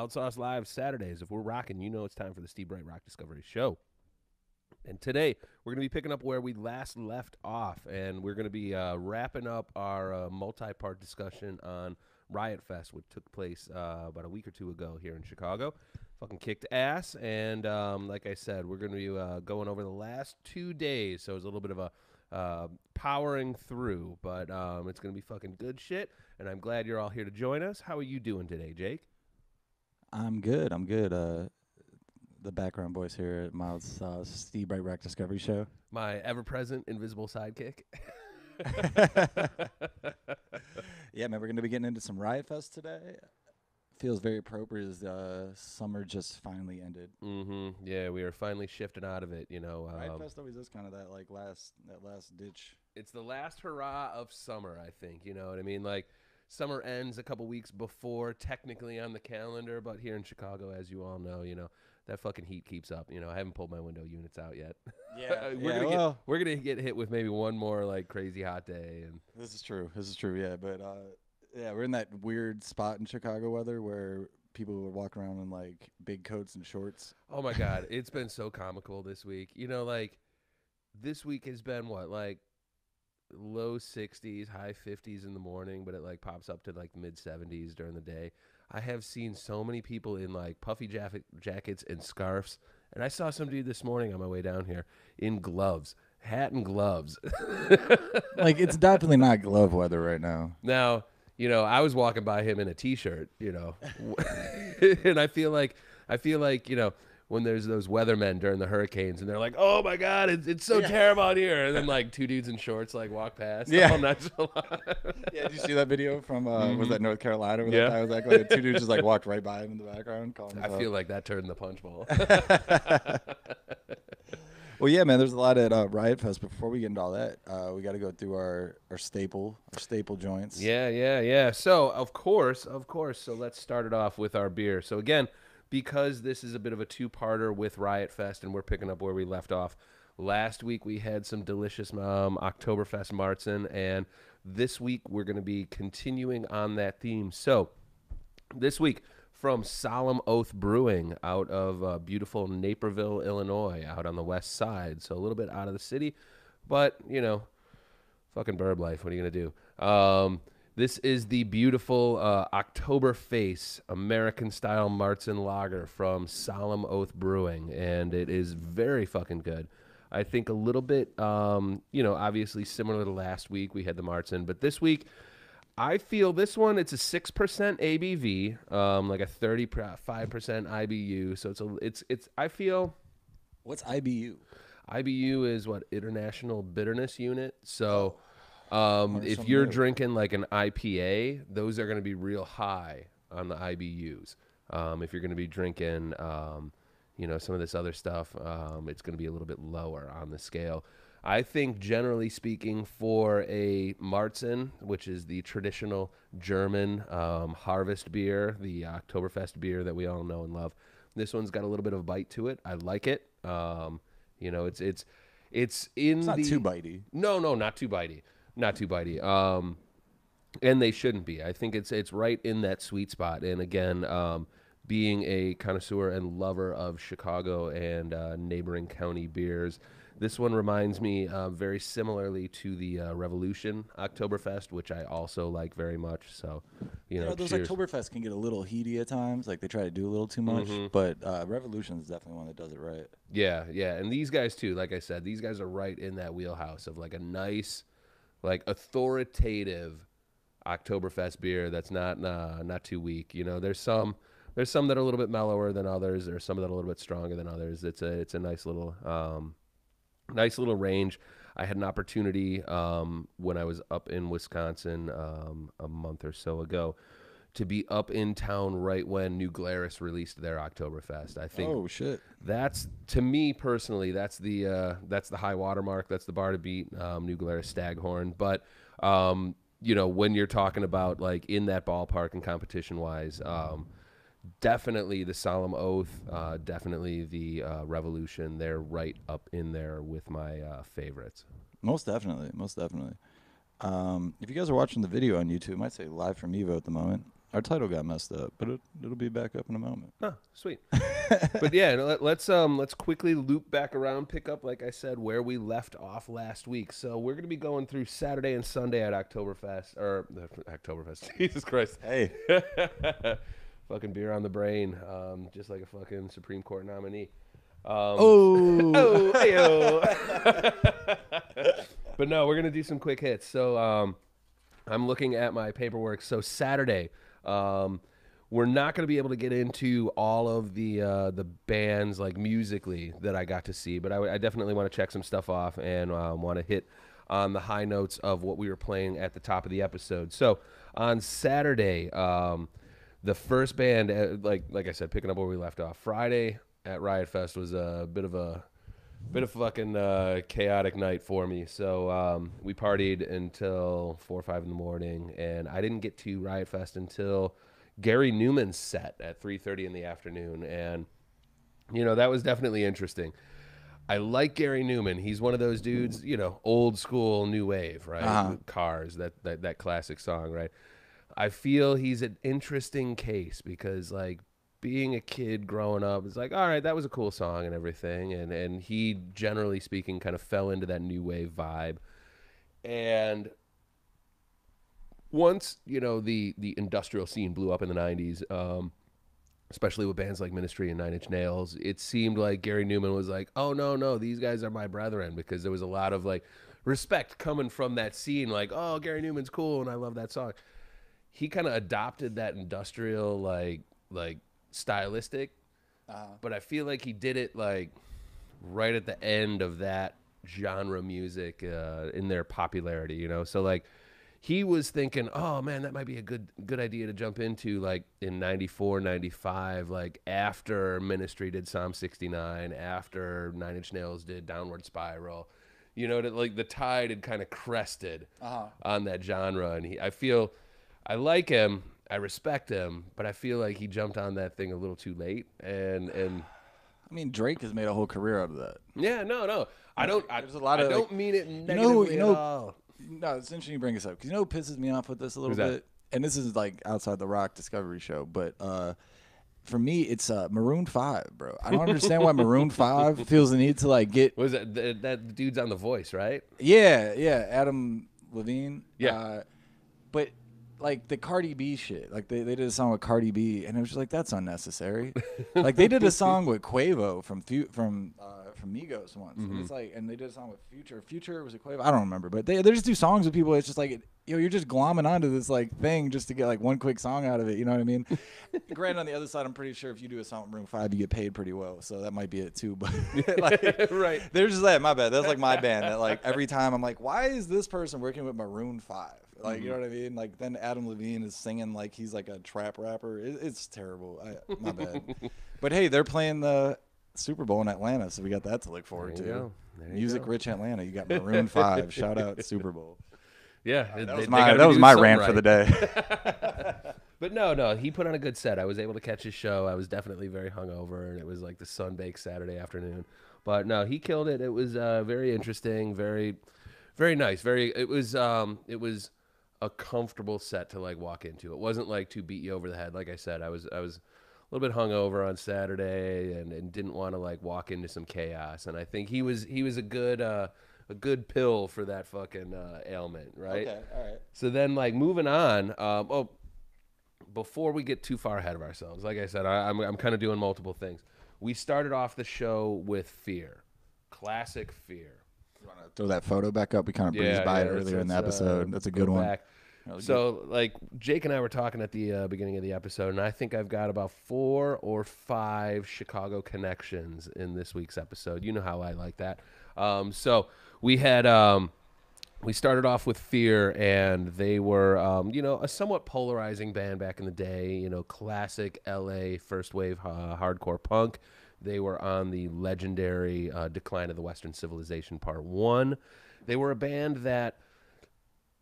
Loud Sauce Live Saturdays. If we're rocking, you know it's time for the Steve Bright Rock Discovery Show. And today, we're going to be picking up where we last left off, and we're going to be wrapping up our multi-part discussion on Riot Fest, which took place about a week or two ago here in Chicago. Fucking kicked ass, and like I said, we're going to be going over the last 2 days, so it's a little bit of a powering through, but it's going to be fucking good shit, and I'm glad you're all here to join us. How are you doing today, Jake? I'm good. The background voice here at Miles Steve Bright Rock Discovery Show. My ever-present invisible sidekick. Yeah, man, we're going to be getting into some Riot Fest today. Feels very appropriate as summer just finally ended. Mm-hmm. Yeah, we are finally shifting out of it, you know. Riot Fest always is kind of that last ditch. It's the last hurrah of summer, I think. You know what I mean? Like, summer ends a couple weeks before technically on the calendar, but here in Chicago, as you all know, you know, that fucking heat keeps up. You know, I haven't pulled my window units out yet. Yeah, we're gonna get hit with maybe one more like crazy hot day, and This is true. Yeah, but yeah, we're in that weird spot in Chicago weather where people are walking around in like big coats and shorts. oh my god, it's been so comical this week. You know, like this week has been what, like low 60s, high 50s in the morning, but it like pops up to like mid 70s during the day. I have seen so many people in like puffy jackets and scarves, and I saw some dude this morning on my way down here in gloves, hat and gloves. Like, it's definitely not glove weather right now. Now, you know, I was walking by him in a t-shirt, you know, and I feel like, you know, when there's those weathermen during the hurricanes and they're like, oh my God, it's so terrible out here. And then like two dudes in shorts like walk past. Yeah. All nonchalant. Yeah, did you see that video from was that North Carolina? Where Yeah. that guy was like two dudes just like walked right by him in the background. Calling I feel like that turned the punch bowl. Well, yeah, man. There's a lot at Riot Fest. But before we get into all that, we got to go through our staple joints. Yeah. So, of course. So let's start it off with our beer. So again, because this is a bit of a two-parter with Riot Fest, and we're picking up where we left off. Last week we had some delicious Oktoberfest Marzen, and this week we're going to be continuing on that theme. So this week from Solemn Oath Brewing out of beautiful Naperville, Illinois, out on the west side. So a little bit out of the city, but, you know, fucking burb life. What are you going to do? This is the beautiful Oktoberfest American-style Marzen Lager from Solemn Oath Brewing, and it is very fucking good. I think a little bit, you know, obviously similar to last week. We had the Marzen, but this week, I feel this one, it's a 6% ABV, like a 35% IBU. So it's. I feel. What's IBU? IBU is what, International Bitterness Unit. So. If some you're note. drinking like an IPA, those are going to be real high on the IBUs. If you're going to be drinking, you know, some of this other stuff, it's going to be a little bit lower on the scale. I think, generally speaking, for a Marzen, which is the traditional German harvest beer, the Oktoberfest beer that we all know and love, this one's got a little bit of a bite to it. I like it. You know, it's It's not too bitey. No, not too bitey. Not too bitey. And they shouldn't be. I think it's right in that sweet spot. And again, being a connoisseur and lover of Chicago and neighboring county beers, this one reminds me very similarly to the Revolution Oktoberfest, which I also like very much. So, you know, Those cheers. Oktoberfest can get a little heaty at times. Like, they try to do a little too much. But Revolution is definitely one that does it right. Yeah. And these guys too, like I said, these guys are right in that wheelhouse of like a nice, like authoritative Oktoberfest beer that's not too weak. You know, there's some that are a little bit mellower than others. There's some that are a little bit stronger than others. It's a nice little range. I had an opportunity when I was up in Wisconsin a month or so ago to be up in town right when New Glarus released their Oktoberfest. I think. Oh shit! That's, to me personally, that's the high watermark. That's the bar to beat. New Glarus Staghorn, but you know, when you're talking about like in that ballpark and competition wise, definitely the Solemn Oath, definitely the Revolution. They're right up in there with my favorites. Most definitely. If you guys are watching the video on YouTube, it might say live from Mevo at the moment. Our title got messed up, but it'll be back up in a moment. Oh, sweet. But yeah, let's quickly loop back around, pick up, like I said, where we left off last week. So we're gonna be going through Saturday and Sunday at Oktoberfest, or Oktoberfest. Jesus Christ. Hey, Fucking beer on the brain, just like a fucking Supreme Court nominee. oh, Ayo. But no, we're gonna do some quick hits. So I'm looking at my paperwork. So Saturday, we're not going to be able to get into all of the bands like musically that I got to see, but I definitely want to check some stuff off and want to hit on the high notes of what we were playing at the top of the episode. So on Saturday, the first band, like I said, picking up where we left off. Friday at Riot Fest was a bit of fucking chaotic night for me. So we partied until 4 or 5 in the morning, and I didn't get to Riot Fest until Gary Newman's set at 3:30 in the afternoon, and that was definitely interesting. I like Gary Newman. He's one of those dudes, old school new wave, right? Cars, that classic song, right? I feel he's an interesting case because like being a kid growing up, it's like, all right, that was a cool song and everything, and he generally speaking kind of fell into that new wave vibe. And once the industrial scene blew up in the 90s, especially with bands like Ministry and Nine Inch Nails, it seemed like Gary Newman was like, oh no, these guys are my brethren, because there was a lot of like respect coming from that scene, like, oh, Gary Newman's cool and I love that song. He kind of adopted that industrial like stylistic, but I feel like he did it like right at the end of that genre music in their popularity, so like he was thinking, oh man, that might be a good idea to jump into like in 94, 95, like after Ministry did Psalm 69, after Nine Inch Nails did Downward Spiral, that like the tide had kind of crested on that genre. And I like him, I respect him, but I feel like he jumped on that thing a little too late. And I mean, Drake has made a whole career out of that. yeah, no, I don't. There's a lot I of don't mean it negatively at all. No, it's interesting you bring this up because what pisses me off with this a little Who's that? bit, and this is like outside the rock Discovery show, but for me it's Maroon 5, bro. I don't understand why Maroon 5 feels the need to like get. What is that dude's on The Voice, right? Yeah, Adam Levine. Yeah. But like the Cardi B shit, like they did a song with Cardi B, and it was just like, that's unnecessary. Like they did a song with Quavo from Migos once, and it's like, and they did a song with Future was it Quavo? I don't remember, but they just do songs with people. It's just like, you're just glomming onto this like thing just to get like one quick song out of it. You know what I mean? Granted, on the other side, I'm pretty sure if you do a song with Maroon 5, you get paid pretty well, so that might be it too. But like, right, they're just like, my bad. That's like my band. That like every time I'm like, why is this person working with Maroon 5? Like, you know what I mean? Like, then Adam Levine is singing like he's like a trap rapper. It's terrible. My bad. But hey, they're playing the Super Bowl in Atlanta, so we got that to look forward to. Music rich Atlanta. You got Maroon 5. Shout out Super Bowl. Yeah, that was my rant for the day. But no, he put on a good set. I was able to catch his show. I was definitely very hungover, and it was like the sun-baked Saturday afternoon. But no, he killed it. It was very interesting, very, very nice. It was a comfortable set to like walk into. It wasn't like to beat you over the head. Like I said, I was a little bit hungover on Saturday and didn't want to like walk into some chaos. And I think he was a good pill for that fucking ailment, right? Okay, all right. So then like moving on. Before we get too far ahead of ourselves, like I said, I'm kind of doing multiple things. We started off the show with Fear, classic Fear. You want to throw that photo back up? We kind of breezed by it earlier in the episode. That's a good one. So, like, Jake and I were talking at the beginning of the episode, and I think I've got about 4 or 5 Chicago connections in this week's episode. You know how I like that. So we had we started off with Fear, and they were a somewhat polarizing band back in the day. Classic LA first wave hardcore punk. They were on the legendary Decline of the Western Civilization Part 1. They were a band that,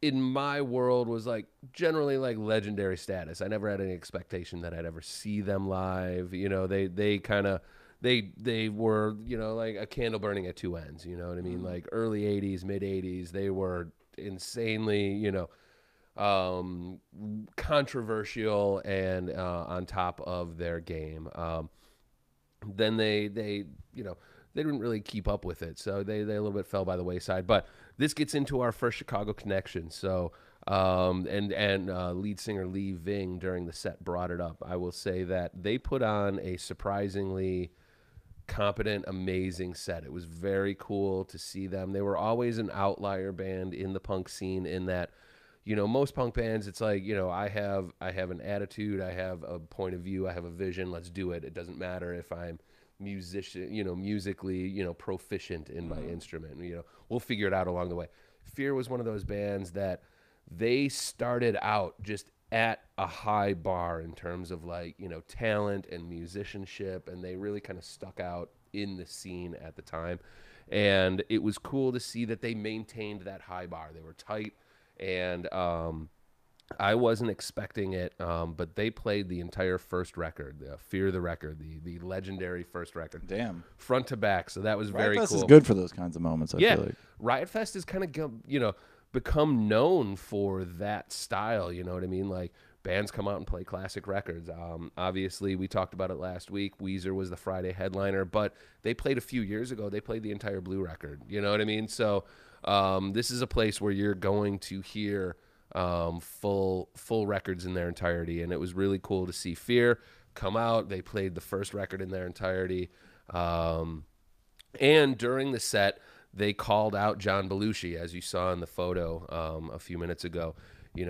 in my world, was like generally like legendary status. I never had any expectation that I'd ever see them live. They were, like a candle burning at two ends. You know what I mean? Like early 80s, mid 80s, they were insanely, um, controversial and on top of their game. Then they you know they didn't really keep up with it, so they a little bit fell by the wayside. But this gets into our first Chicago connection. So and lead singer Lee Ving during the set brought it up. I will say that they put on a surprisingly competent, amazing set. It was very cool to see them. They were always an outlier band in the punk scene in that, most punk bands, it's like, I have an attitude, I have a point of view, I have a vision, let's do it. It doesn't matter if I'm musically, proficient in my instrument. We'll figure it out along the way. Fear was one of those bands that they started out just at a high bar in terms of like, talent and musicianship, and they really kind of stuck out in the scene at the time. And it was cool to see that they maintained that high bar. They were tight, and I wasn't expecting it, but they played the entire first record, Fear the Record, the legendary first record. Damn. Front to back, so that was Riot very Fest cool. is good for those kinds of moments, I Yeah, feel like. Riot Fest has kind of become known for that style. You know what I mean? Like bands come out and play classic records. Obviously, we talked about it last week. Weezer was the Friday headliner, but they played a few years ago. They played the entire Blue record. You know what I mean? So this is a place where you're going to hear full records in their entirety, and it was really cool to see Fear come out. They played the first record in their entirety, and during the set, they called out John Belushi, as you saw in the photo a few minutes ago.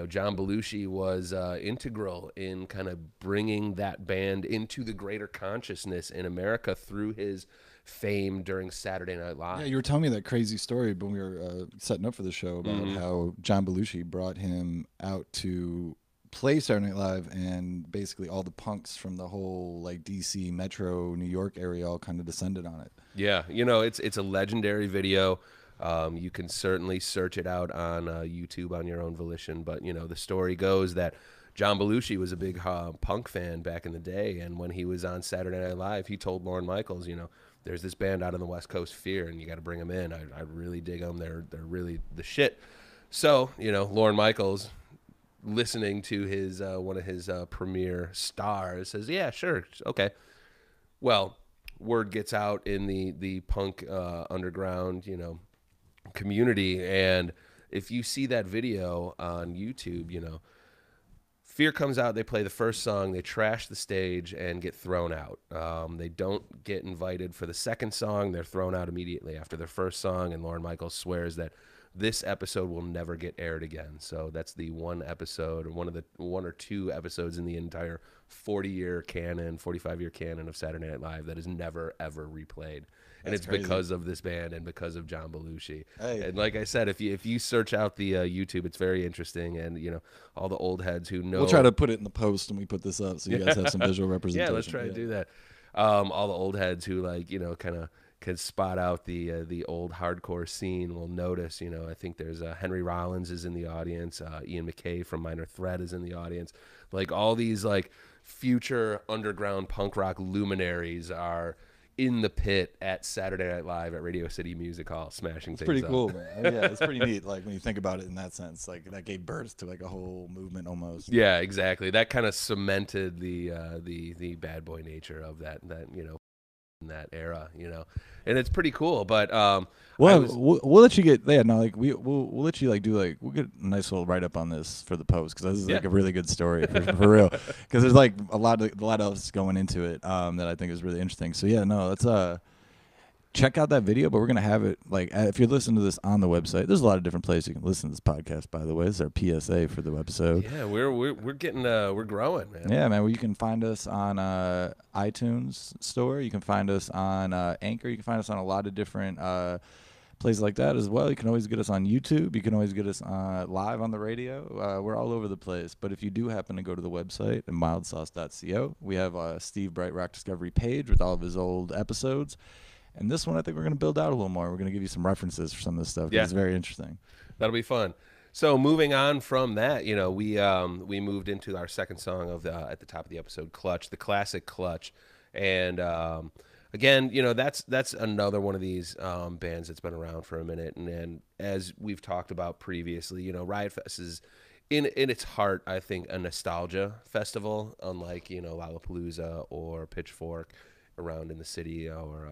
John Belushi was integral in kind of bringing that band into the greater consciousness in America through his fame during Saturday Night Live. Yeah, you were telling me that crazy story when we were setting up for the show about how John Belushi brought him out to play Saturday Night Live, and basically all the punks from the whole like DC Metro New York area all kind of descended on it. Yeah, it's a legendary video. You can certainly search it out on YouTube on your own volition. But, the story goes that John Belushi was a big punk fan back in the day. And when he was on Saturday Night Live, he told Lorne Michaels, there's this band out on the West Coast, Fear, and you got to bring them in. I really dig them. They're really the shit. So, Lorne Michaels, listening to his one of his premier stars, says, yeah, sure, okay. Well, word gets out in the punk underground, community, and if you see that video on YouTube, Fear comes out, they play the first song, they trash the stage and get thrown out. They don't get invited for the second song. They're thrown out immediately after their first song, and Lorne Michaels swears that this episode will never get aired again. So that's the one episode, or one or two episodes in the entire 45-year canon of Saturday Night Live that is never, ever replayed. And That's it's crazy. because of this band and because of John Belushi. Hey. And like I said, if you search out the YouTube, it's very interesting. And, all the old heads who know. We'll try to put it in the post when we put this up so you guys have some visual representation. Yeah, let's try to do that. All the old heads who kind of can spot out the old hardcore scene will notice. I think there's Henry Rollins is in the audience. Ian McKay from Minor Threat is in the audience. Like all these like future underground punk rock luminaries are in the pit at Saturday Night Live at Radio City Music Hall, smashing It's things pretty up. cool, man. Yeah, it's pretty neat. Like when you think about it in that sense, like that gave birth to like a whole movement almost. Yeah, exactly. That kind of cemented the bad boy nature of that in that era, and it's pretty cool. But We'll let you get we'll let you like do like we'll get a nice little write up on this for the post because this is like Yeah. a really good story for real because there's like a lot else going into it that I think is really interesting. So yeah, no, let's check out that video, but we're gonna have it like if you're listening to this on the website. There's a lot of different places you can listen to this podcast. By the way, this is our PSA for the episode. yeah, we're getting we're growing, man. Yeah, man. Well, you can find us on iTunes Store. You can find us on Anchor. You can find us on a lot of different places like that as well. You can always get us on YouTube. You can always get us live on the radio. We're all over the place. But if you do happen to go to the website at mildsauce.co, we have a Steve Bright Rock Discovery page with all of his old episodes. And this one, I think we're going to build out a little more. We're going to give you some references for some of this stuff. 'Cause Yeah. It's very interesting. That'll be fun. So moving on from that, we moved into our second song of at the top of the episode, Clutch, the classic Clutch, and again, that's another one of these bands that's been around for a minute, and as we've talked about previously, Riot Fest in its heart, I think, a nostalgia festival, unlike, Lollapalooza or Pitchfork around in the city, or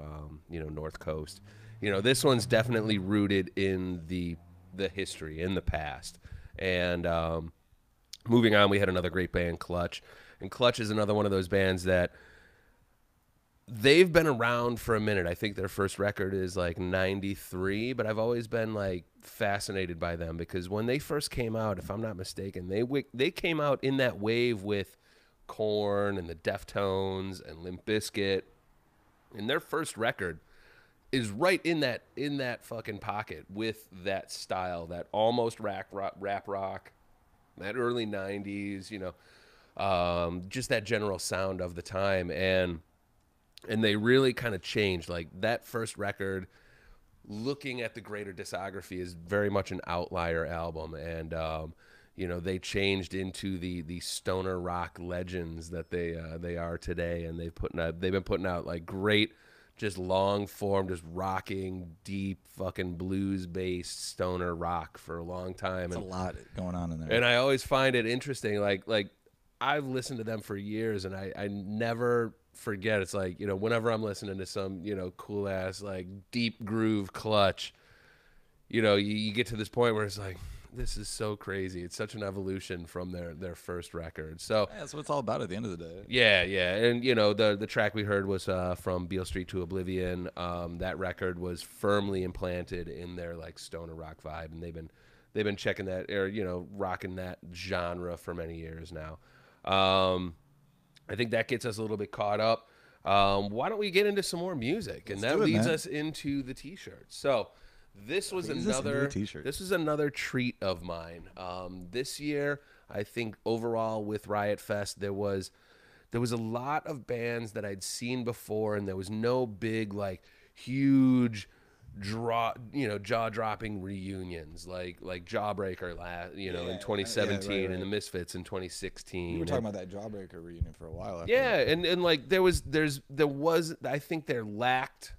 North Coast. This one's definitely rooted in the history, in the past. And moving on, we had another great band, Clutch. And Clutch is another one of those bands that they've been around for a minute. I think their first record is like 93, but I've always been like fascinated by them because when they first came out, if I'm not mistaken, they came out in that wave with Korn and the Deftones and Limp Bizkit. And their first record is right in that fucking pocket with that style, that almost rap rock, that early 90s, just that general sound of the time. And they really kind of changed. Like that first record, looking at the greater discography, is very much an outlier album. And, they changed into the stoner rock legends that they are today. And they've been putting out like great, just long form, just rocking, deep, fucking blues based stoner rock for a long time. There's a lot going on in there. And I always find it interesting. Like I've listened to them for years, and I never forget. It's like, whenever I'm listening to some, cool ass, like deep groove Clutch, you get to this point where it's like, this is so crazy. It's such an evolution from their first record. So Yeah, that's what it's all about at the end of the day. yeah. And the track we heard was from Beale Street to Oblivion. That record was firmly implanted in their like stoner rock vibe, and they've been checking that, or rocking that genre for many years now. I think that gets us a little bit caught up. Why don't we get into some more music? And that leads us into the T-shirts. So this was another treat of mine. This year, I think overall with Riot Fest, there was a lot of bands that I'd seen before, and there was no big like huge jaw-dropping reunions like Jawbreaker in 2017 and the Misfits in 2016. You were talking about that Jawbreaker reunion for a while. And like there was I think there lacked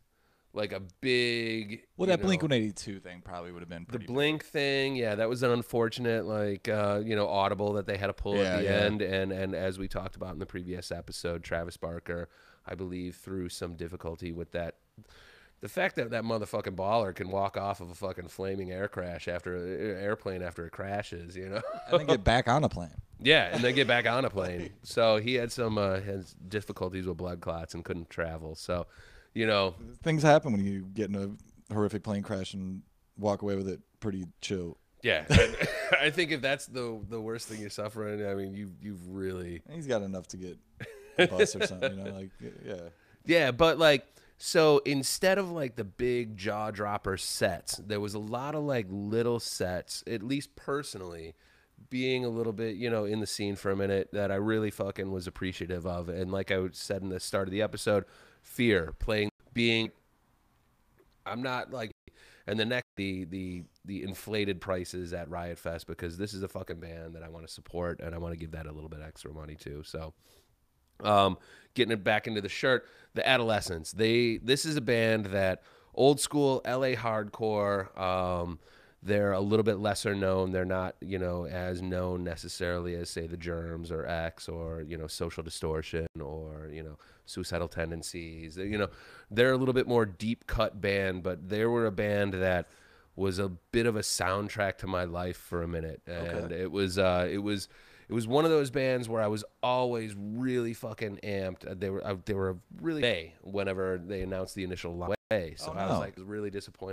like a big that Blink-182 thing probably would have been pretty Blink big. thing. Yeah, that was an unfortunate like audible that they had to pull at the end, and as we talked about in the previous episode, Travis Barker, I believe, through some difficulty with that. The fact that motherfucking baller can walk off of a fucking flaming airplane after it crashes, And then get back on a plane. Yeah, and then get back on a plane. So he had some has difficulties with blood clots and couldn't travel. So, things happen when you get in a horrific plane crash and walk away with it pretty chill. Yeah, I think if that's the worst thing you're suffering, I mean, you've really. He's got enough to get a bus or something, yeah. Yeah, but like. So instead of like the big jaw dropper sets, there was a lot of like little sets, at least personally, being a little bit, in the scene for a minute, that I really fucking was appreciative of. And like I said in the start of the episode, Fear I'm not like, and the next, the inflated prices at Riot Fest, because this is a fucking band that I want to support and I want to give that a little bit extra money to. So. Getting it back into the shirt, the Adolescents. This is a band that old school LA hardcore. They're a little bit lesser known. They're not, as known necessarily as say the Germs or X or Social Distortion or Suicidal Tendencies. They're a little bit more deep cut band, but they were a band that was a bit of a soundtrack to my life for a minute, and it was one of those bands where I was always really fucking amped. They were really whenever they announced the initial way. So I was like really disappointed